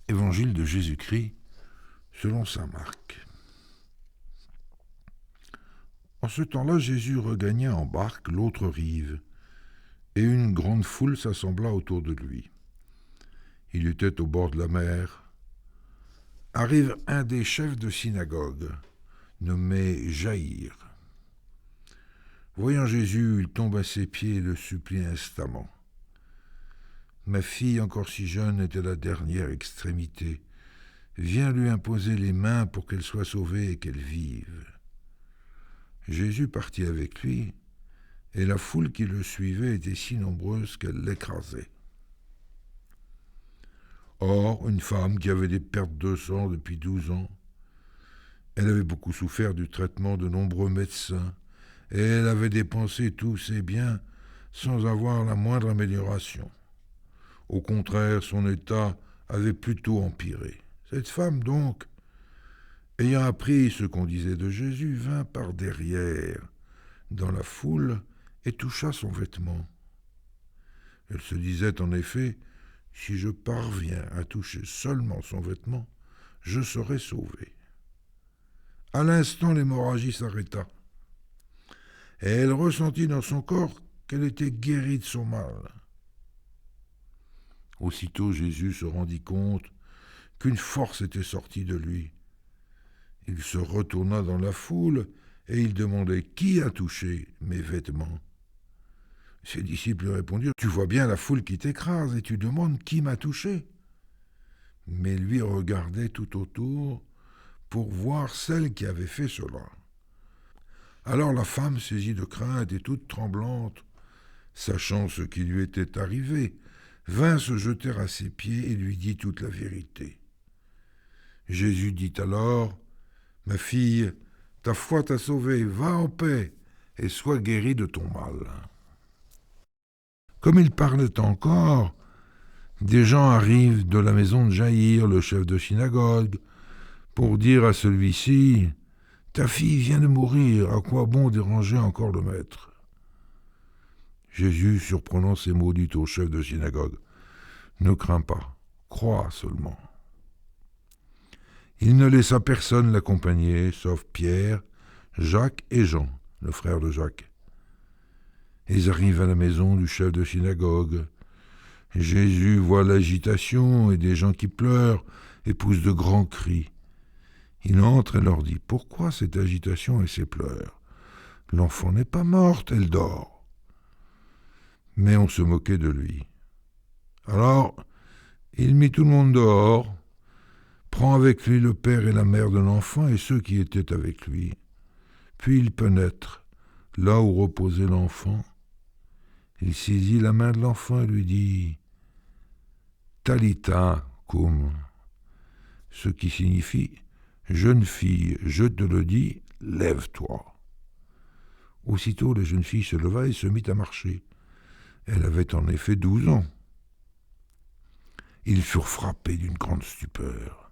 Évangile de Jésus-Christ selon saint Marc. En ce temps-là, Jésus regagna en barque l'autre rive, et une grande foule s'assembla autour de lui. Il était au bord de la mer. Arrive un des chefs de synagogue, nommé Jaïr. Voyant Jésus, il tombe à ses pieds et le supplie instamment. Ma fille, encore si jeune, est à la dernière extrémité. Viens lui imposer les mains pour qu'elle soit sauvée et qu'elle vive. Jésus partit avec lui, et la foule qui le suivait était si nombreuse qu'elle l'écrasait. Or, une femme qui avait des pertes de sang depuis 12 ans, elle avait beaucoup souffert du traitement de nombreux médecins, et elle avait dépensé tous ses biens sans avoir la moindre amélioration. Au contraire, son état avait plutôt empiré. Cette femme, donc, ayant appris ce qu'on disait de Jésus, vint par derrière, dans la foule, et toucha son vêtement. Elle se disait en effet, « Si je parviens à toucher seulement son vêtement, je serai sauvée. » À l'instant, l'hémorragie s'arrêta, et elle ressentit dans son corps qu'elle était guérie de son mal. Aussitôt Jésus se rendit compte qu'une force était sortie de lui. Il se retourna dans la foule et il demandait « Qui a touché mes vêtements ?» Ses disciples lui répondirent « Tu vois bien la foule qui t'écrase et tu demandes qui m'a touché ?» Mais lui regardait tout autour pour voir celle qui avait fait cela. Alors la femme, saisie de crainte et toute tremblante, sachant ce qui lui était arrivé, vint se jeter à ses pieds et lui dit toute la vérité. Jésus dit alors, « Ma fille, ta foi t'a sauvée, va en paix et sois guérie de ton mal. » Comme il parlait encore, des gens arrivent de la maison de Jaïr, le chef de synagogue, pour dire à celui-ci, « Ta fille vient de mourir, à quoi bon déranger encore le maître ?» Jésus, surprenant ces mots, dit au chef de synagogue, « Ne crains pas, crois seulement. » Il ne laissa personne l'accompagner, sauf Pierre, Jacques et Jean, le frère de Jacques. Ils arrivent à la maison du chef de synagogue. Jésus voit l'agitation et des gens qui pleurent et poussent de grands cris. Il entre et leur dit « Pourquoi cette agitation et ces pleurs ? L'enfant n'est pas morte, elle dort. » Mais on se moquait de lui. Alors, il mit tout le monde dehors, prend avec lui le père et la mère de l'enfant et ceux qui étaient avec lui. Puis il pénètre là où reposait l'enfant. Il saisit la main de l'enfant et lui dit « Talitha cum », ce qui signifie « Jeune fille, je te le dis, lève-toi ». Aussitôt, la jeune fille se leva et se mit à marcher. Elle avait en effet 12 ans. Ils furent frappés d'une grande stupeur.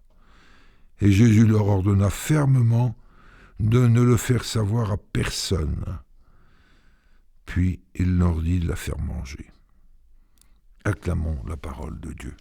Et Jésus leur ordonna fermement de ne le faire savoir à personne. Puis il leur dit de la faire manger. Acclamons la parole de Dieu.